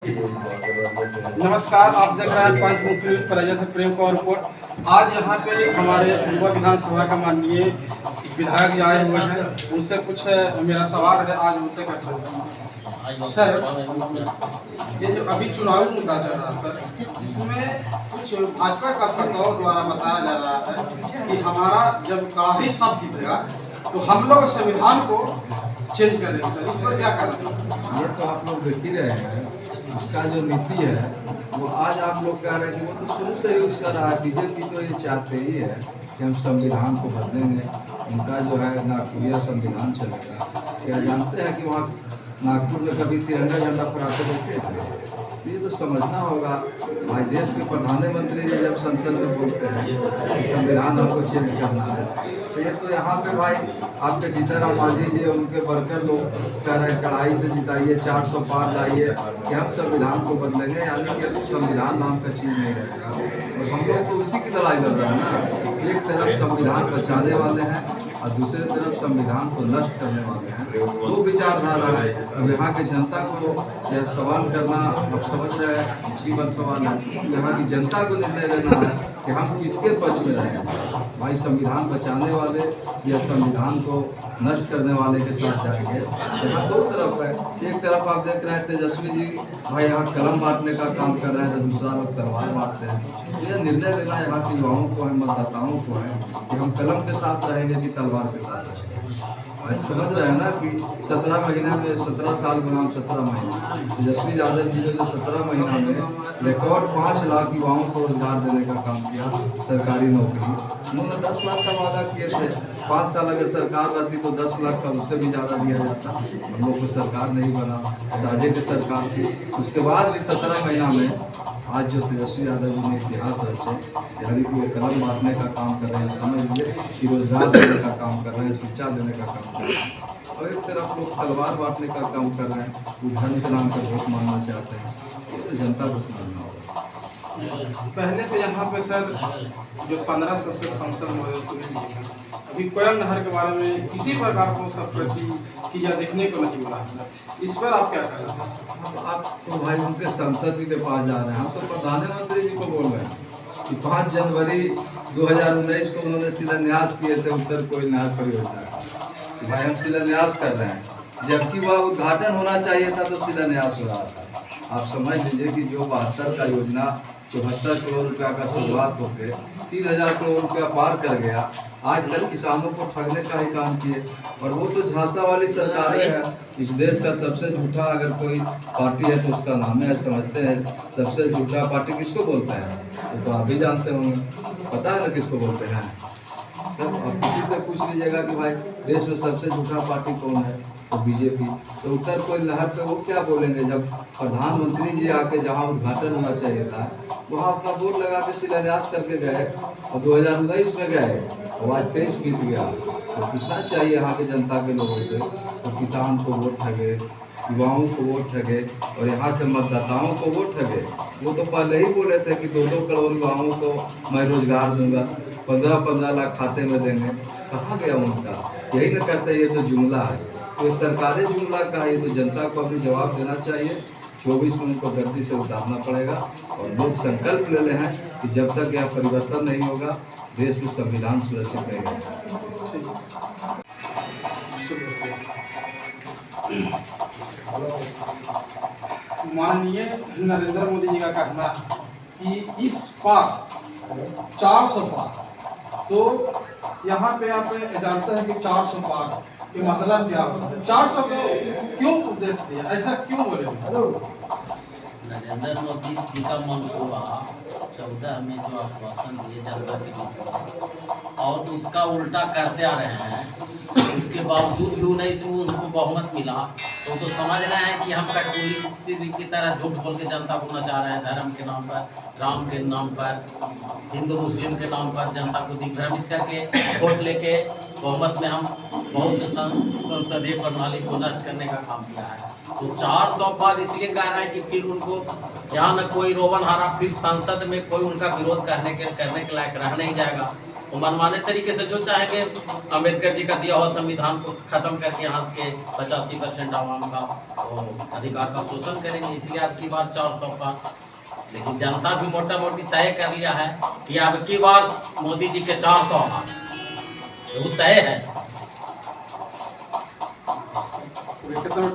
नमस्कार, आप देख रहे हैं पंचमुखी न्यूज पर अजय प्रेम का रिपोर्ट। आज यहाँ पे हमारे युवा विधानसभा का माननीय विधायक आए हुए हैं, उनसे कुछ मेरा सवाल है, आज उनसे करता हूँ। सर, ये जो अभी चुनावी मुद्दा चल रहा है सर, जिसमें कुछ भाजपा का प्रस्ताव द्वारा बताया जा रहा है कि हमारा जब कड़ाही छाप जीतेगा तो हम लोग संविधान को चेंज करेंगे। सर, इस पर क्या करना? ये तो आप लोग देख ही रहे हैं, उसका जो नीति है वो आज आप लोग कह रहे हैं कि वो तो शुरू से ही उसका रहा है। बीजेपी तो ये चाहते ही है कि हम संविधान को बदलेंगे, उनका जो है नागपुरिया संविधान चलेगा। क्या जानते हैं कि वहाँ नागपुर में कभी तिरंगा झंडा फहराते देखे थे? ये तो समझना होगा। भाई देश के प्रधानमंत्री जी जब संसद में बोलते हैं कि संविधान हमको चेंज करना है, तो ये तो यहाँ पे भाई आपके जीतनराम मांझी जी और उनके वर्कर लोग कह रहे हैं कड़ाई से जिताइए, 400 पार लाइए कि हम संविधान को बदलेंगे, यानी कि अब संविधान नाम का चीज़ नहीं रहेगा। और हम लोग तो उसी की लड़ाई लड़ रहे हैं ना। एक तरफ संविधान बचाने वाले हैं और दूसरी तरफ संविधान को नष्ट करने वाले हैं। दो विचारधारा है। अब यहाँ की जनता को यह सवाल करना, अब समझ रहे हैं, जीवन सवाल है। यहाँ की जनता को निर्णय लेना है कि हम किसके पक्ष में रहेंगे, भाई संविधान बचाने वाले या संविधान को नष्ट करने वाले के साथ जाएंगे। यहाँ दो तरफ है। एक तरफ आप देख रहे हैं तेजस्वी जी भाई यहाँ कलम बांटने का काम कर रहे हैं, तो दूसरा लोग तलवार बांटते हैं। यह निर्णय लेना यहाँ के युवाओं को है, मतदाताओं को है कि हम कलम के साथ रहेंगे कि तलवार के साथ रहेंगे। भाई समझ रहे हैं ना कि 17 महीने में 17 साल बनाम 17 महीने तेजस्वी यादव जी ने जो 17 महीना में रिकॉर्ड 5 लाख युवाओं को रोजगार देने का काम किया, सरकारी नौकरी। उन्होंने 10 लाख का वादा किए थे। 5 साल अगर सरकार रहती तो 10 लाख का उससे भी ज़्यादा दिया जाता। हम लोग को सरकार नहीं बना, साझे की सरकार थी। उसके बाद भी 17 महीना में आज जो तेजस्वी यादव जी ने इतिहास रचे, यानी कि वो कलम बांटने का काम कर रहे हैं, समझ लीजिए कि रोजगार देने का काम कर रहे हैं, शिक्षा देने का काम कर रहे हैं। और एक तरफ लोग तलवार बांटने का काम कर रहे हैं, वो धर्म के नाम पर वोट मांगना चाहते हैं। ये तो जनता को समझना होगा। पहले से यहाँ पे सर जो 15 सदस्य संसद महोदय, अभी कोयल नहर के बारे में किसी प्रकार को सब प्रति या देखने को नहीं मिला सर, इस पर आप क्या कह रहे हैं? आप तो भाई उनके संसद जी के पास जा रहे हैं, हम तो प्रधानमंत्री जी को बोल रहे हैं कि 5 जनवरी 2019 को उन्होंने शिलान्यास किए थे उत्तर कोयल नहर परियोजना। भाई हम शिलान्यास कर रहे हैं, जबकि वह उद्घाटन होना चाहिए था तो शिलान्यास हो रहा था। आप समझ लीजिए कि जो 72 का योजना 74 करोड़ रुपया का शुरुआत होकर 3000 करोड़ रुपया पार कर गया, आज तक किसानों को ठगने का ही काम किए। और वो तो झांसा वाली सरकारें हैं। इस देश का सबसे झूठा अगर कोई पार्टी है तो उसका नाम है, समझते हैं सबसे झूठा पार्टी किसको बोलते हैं, वो तो आप भी जानते होंगे, पता है ना किसको बोलते हैं। तब अब किसी से पूछ लीजिएगा कि भाई देश में सबसे झूठा पार्टी कौन है, तो बीजेपी। तो उत्तर कोयल नहर पे वो क्या बोलेंगे जब प्रधानमंत्री जी आके जहाँ उद्घाटन होना चाहिए था वहाँ अपना बोर्ड लगा के शिलान्यास करके गए और 2019 में गए और आज 23 बीत गया। तो पूछना चाहिए यहाँ के जनता के लोगों से, तो किसान को वोट ठगे, युवाओं को वोट ठगे और यहाँ के मतदाताओं को वोट ठगे। वो तो पहले ही बोले थे कि 2-2 करोड़ युवाओं को मैं रोजगार दूंगा, 15-15 लाख खाते में देंगे। कहाँ गया उनका? यही न करते, ये तो जुमला है। तो सरकारी जुमला का ये तो जनता को अभी जवाब देना चाहिए। 24 में उनको गर्दी से उतारना पड़ेगा और लोग संकल्प ले रहे हैं कि जब तक यह परिवर्तन नहीं होगा देश में संविधान सुरक्षित नहीं रहेगा। माननीय नरेंद्र मोदी जी का कहना है कि इस पार 400 पार, तो यहाँ पे आप जानते हैं कि 400 पार के मतलब क्या होता है? 400 को क्यों उपदेश दिया, ऐसा क्यों बोले? नरेंद्र मोदी जी का मंसूबा 14 में जो आश्वासन दिए जनता के बीच में और उसका उल्टा करते आ रहे हैं, उसके बावजूद भी 19 में उनको बहुमत मिला, तो समझ रहे हैं कि हम कठपुतली की तरह झूठ बोल के जनता को नचा रहे हैं। धर्म के नाम पर, राम के नाम पर, हिंदू मुस्लिम के नाम पर जनता को दिग्भ्रमित करके वोट लेके बहुमत में हम बहुत से संसदीय प्रणाली को नष्ट करने का काम किया है। तो 400 पार इसलिए कह रहा है कि फिर उनको यहाँ न कोई रोवन हारा, फिर संसद में कोई उनका विरोध करने के लायक रह नहीं जाएगा। वो मनमाने तरीके से जो चाहेंगे अम्बेडकर जी का दिया हुआ संविधान को खत्म करके यहाँ के 85% आवाम का वो अधिकार का शोषण करेंगे। इसलिए अब की बार 400 का, लेकिन जनता भी मोटा मोटी तय कर लिया है कि अब की बार मोदी जी के 400 हाथ, वो तय है। कितना